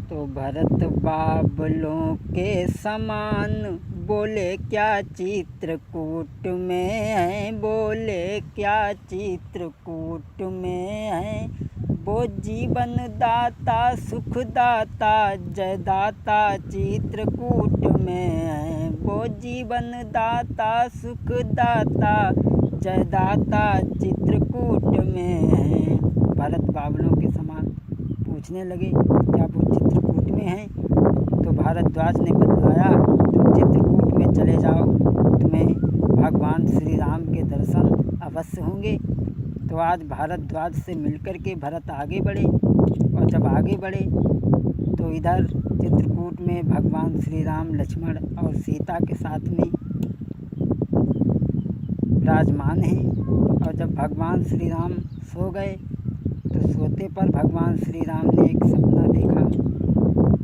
तो भरत बाबलों के समान बोले क्या चित्रकूट में है, बोले क्या चित्रकूट में है। वो जीवन दाता सुख दाता जय दाता चित्रकूट में है। वो जीवन दाता सुख दाता जय दाता चित्रकूट में है। भरत बाबलों के समान पूछने लगे क्या वो चित्रकूट में हैं। तो भारद्वाज ने बतलाया तुम चित्रकूट में चले जाओ, तुम्हें भगवान श्री राम के दर्शन अवश्य होंगे। तो आज भारद्वाज से मिलकर के भरत आगे बढ़े, और जब आगे बढ़े तो इधर चित्रकूट में भगवान श्री राम लक्ष्मण और सीता के साथ में विराजमान हैं। और जब भगवान श्री राम सो गए तो सोते पर भगवान श्री राम ने एक सपना देखा।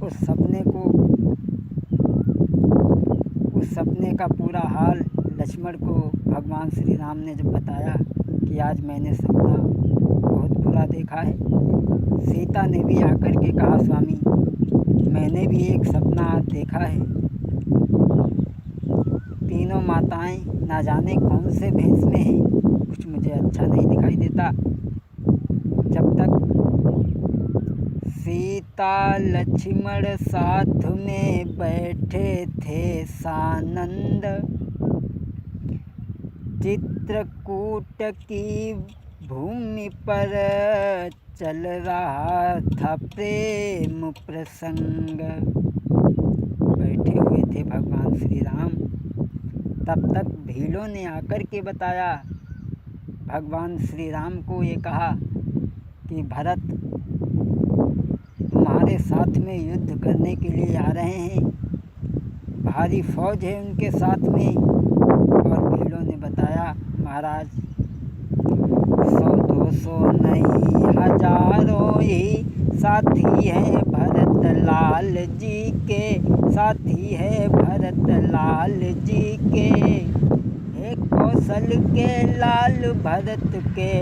उस सपने का पूरा हाल लक्ष्मण को भगवान श्री राम ने जब बताया कि आज मैंने सपना बहुत बुरा देखा है। सीता ने भी आकर के कहा स्वामी मैंने भी एक सपना आज देखा है। तीनों माताएं ना जाने कौन से भेष में हैं, कुछ मुझे अच्छा नहीं दिखाई देता। जब तक सीता लक्ष्मण साथ में बैठे थे सानंद, चित्रकूट की भूमि पर चल रहा था प्रेम प्रसंग। बैठे हुए थे भगवान श्री राम, तब तक भीलों ने आकर के बताया भगवान श्री राम को, ये कहा कि भरत तुम्हारे साथ में युद्ध करने के लिए आ रहे हैं, भारी फौज है उनके साथ में। और भीलों ने बताया महाराज 100-200 नहीं हजारों ही साथी हैं भरत लाल जी के, साथी है भरत लाल जी के। एक कौशल के लाल भरत के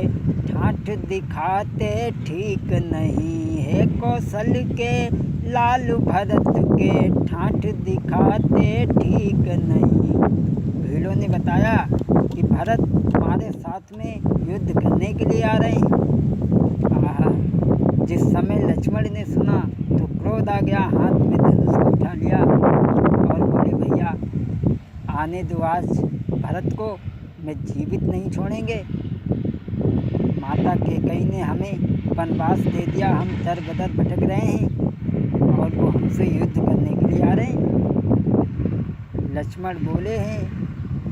ठाठ दिखाते ठीक नहीं है, कौशल के लाल भरत के ठाठ दिखाते ठीक नहीं। भीलों ने बताया कि भरत तुम्हारे साथ में युद्ध करने के लिए आ रहे हैं। जिस समय लक्ष्मण ने सुना तो क्रोध आ गया, हाथ में धनुष को उठा लिया और बोले भैया आने दो आज भरत को, मैं जीवित नहीं छोड़ेंगे। माता कैकेयी ने हमें वनवास दे दिया, हम दर बदर भटक रहे हैं और वो हमसे युद्ध करने के लिए आ रहे हैं। लक्ष्मण बोले हैं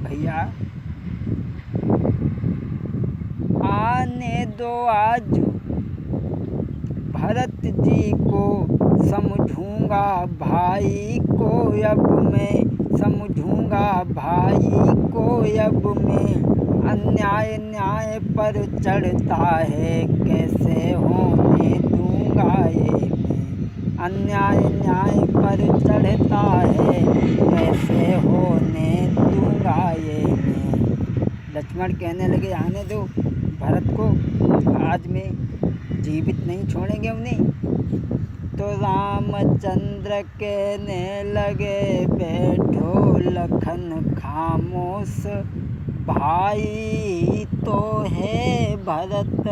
भैया आने दो आज भरत जी को, समझूंगा भाई को अब मैं, समझूंगा भाई को अब मैं। अन्याय न्याय पर चढ़ता है कैसे होने दूंगा ये मैं, अन्याय न्याय पर चढ़ता है कैसे होने दूंगा ये मैं। लक्ष्मण कहने लगे आने दो भरत को, आज में जीवित नहीं छोड़ेंगे उन्हें। तो रामचंद्र कहने लगे बैठो लखन खामोश, भाई तो है भरत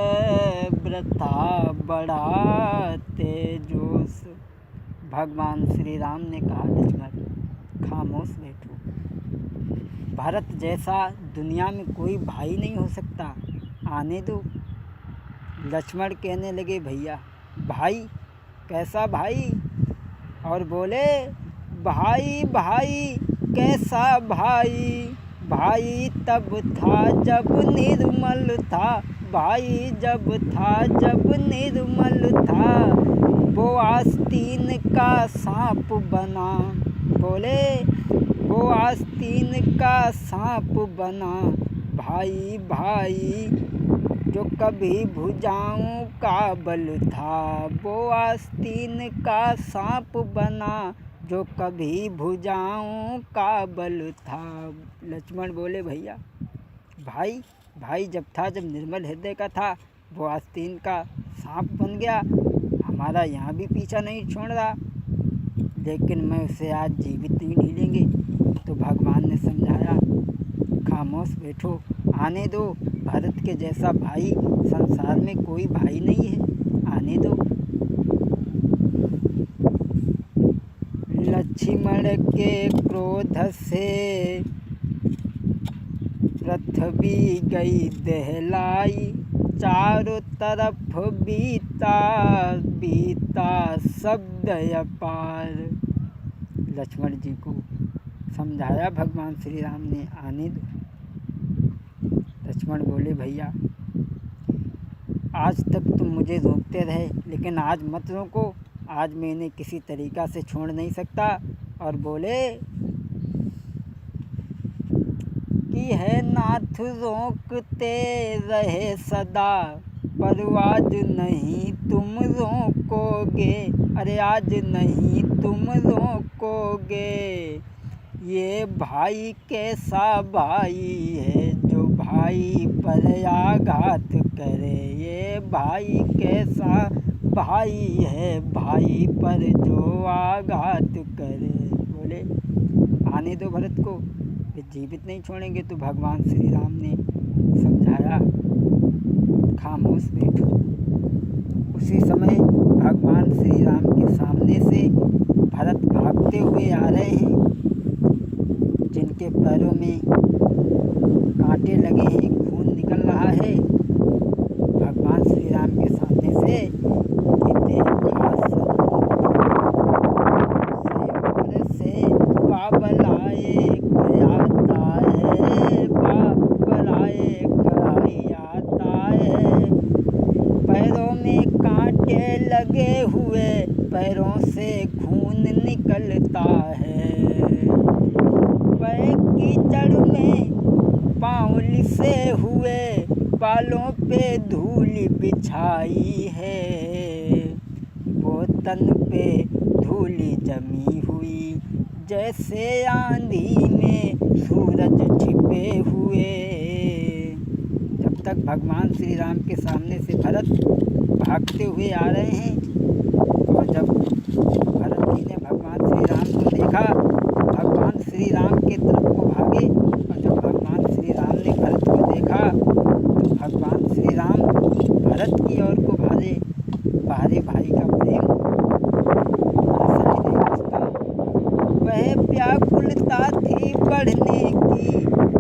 वृथा बढ़ाते जोश। भगवान श्री राम ने कहा लक्ष्मण खामोश बैठो, भरत जैसा दुनिया में कोई भाई नहीं हो सकता, आने दो। लक्ष्मण कहने लगे भैया भाई कैसा भाई, और बोले भाई भाई कैसा भाई, भाई तब था जब निर्मल था, भाई जब था जब निर्मल था, वो आस्तीन का सांप बना। बोले वो आस्तीन का सांप बना, भाई भाई जो कभी भुजाओं का बल था, वो आस्तीन का सांप बना, जो कभी भुजाओं का बल था। लक्ष्मण बोले भैया भाई भाई जब था, जब निर्मल हृदय का था, वो आस्तीन का सांप बन गया, हमारा यहाँ भी पीछा नहीं छोड़ रहा। लेकिन मैं उसे आज जीवित नहीं ढीलेंगे। तो भगवान ने समझाया, खामोश बैठो, आने दो। भरत के जैसा भाई संसार में कोई भाई नहीं है, आने दो। लक्ष्मण के क्रोध से पृथ्वी गई दहलाई, चारों तरफ बीता बीता शब्द अपार। लक्ष्मण जी को समझाया भगवान श्री राम ने, आने दो। लक्ष्मण बोले, भैया आज तक तुम मुझे रोकते रहे, लेकिन आज मत रोको, आज मैं इन्हें किसी तरीक़ा से छोड़ नहीं सकता। और बोले कि है नाथ रोकते रहे सदा, पर आज नहीं तुम रोकोगे, अरे आज नहीं तुम रोकोगे। ये भाई कैसा भाई है जो भाई पर आघात करे, ये भाई कैसा भाई है भाई पर जो आघात करे। बोले, आने दो भरत को, वे जीवित नहीं छोड़ेंगे। तो भगवान श्री राम ने समझाया, खामोश बैठो। उसी समय भगवान श्री राम के सामने से भरत भागते हुए आ रहे हैं, जिनके पैरों में कांटे लगे हैं, खून निकल रहा है। भगवान श्री राम के सामने से से बाबलाए आता है, बाबलाए आता है। पैरों में कांटे लगे हुए, पैरों से खून निकलता है। पैर कीचड़ में पाँव लिसे हुए, बालों पे धूल बिछाई है। वो तन पे धूल जमी हुई, जैसे आंधी में सूरज छिपे हुए। जब तक भगवान श्री राम के सामने से भरत भागते हुए आ रहे हैं, और जब भरत जी ने भगवान श्री राम को देखा, भगवान श्री राम के तरफ को भागे। और जब भगवान श्री राम ने भरत को देखा, तो भगवान श्री राम भरत की ओर को भागे। भारे भाई का प्रेम वह व्याकुलता थी बढ़ने की,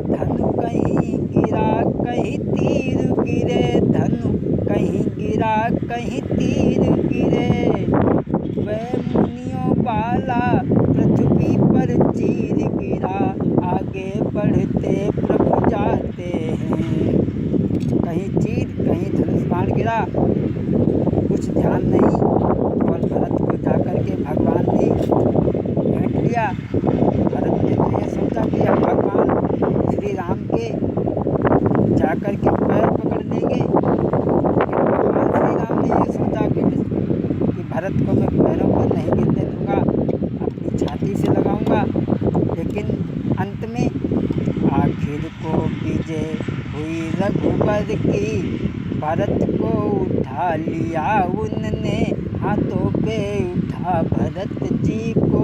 धनु कहीं गिरा कहीं तीर गिरे, धनु कहीं गिरा कहीं तीर गिरे। वह मुनियों वाला पृथ्वी पर चीर गिरा, आगे बढ़ते प्रभु जाते हैं। कहीं चीर कहीं धनुष बाण गिरा, कुछ ध्यान नहीं। और भरत को जाकर के भगवान ने भेंट लिया। भरत ने तो ये सोचा कि हम भगवान श्री राम के जाकर के पैर पकड़ लेंगे, लेकिन भगवान श्री राम ने ये सोचा कि भरत को मैं पैरों पर नहीं गिरने दूंगा, अपनी छाती से लगाऊंगा। लेकिन अंत में आखिर को विजय हुई रघुबर की, भरत को उठा लिया उनने, हाथों पे उठा भरत जी को,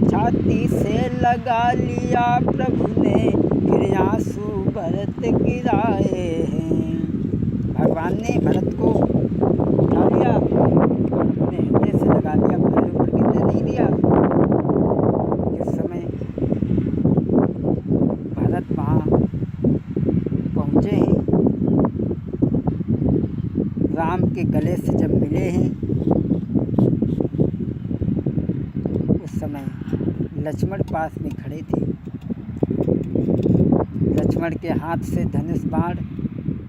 छाती से लगा लिया प्रभु ने, फिर आंसू भरत गिराए हैं। भगवान ने भरत को उठा लिया और अपने हृदय से लगा लिया, पैरों पर गिरने नहीं दिया। इस समय भरत वहाँ पहुँचे हैं, राम के गले से जब मिले हैं, उस समय लक्ष्मण पास में खड़े थे। लक्ष्मण के हाथ से धनुष बाण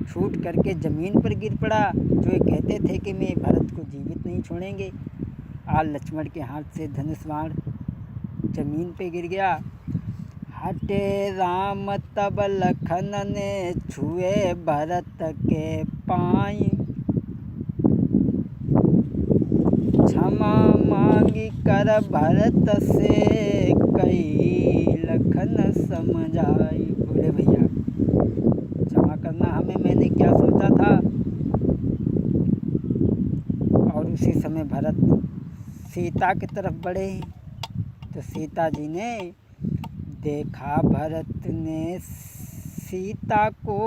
छूट करके ज़मीन पर गिर पड़ा। जो ये कहते थे कि मैं भरत को जीवित नहीं छोड़ेंगे, आज लक्ष्मण के हाथ से धनुष बाण ज़मीन पे गिर गया। हटे राम तब लखन ने छुए भरत के पाई, क्षमा मांगी कर भरत से कई लखन समझाई। बोले, भैया क्षमा करना हमें, मैंने क्या सोचा था। और उसी समय भरत सीता की तरफ बढ़े तो सीता जी ने देखा, भरत ने सीता को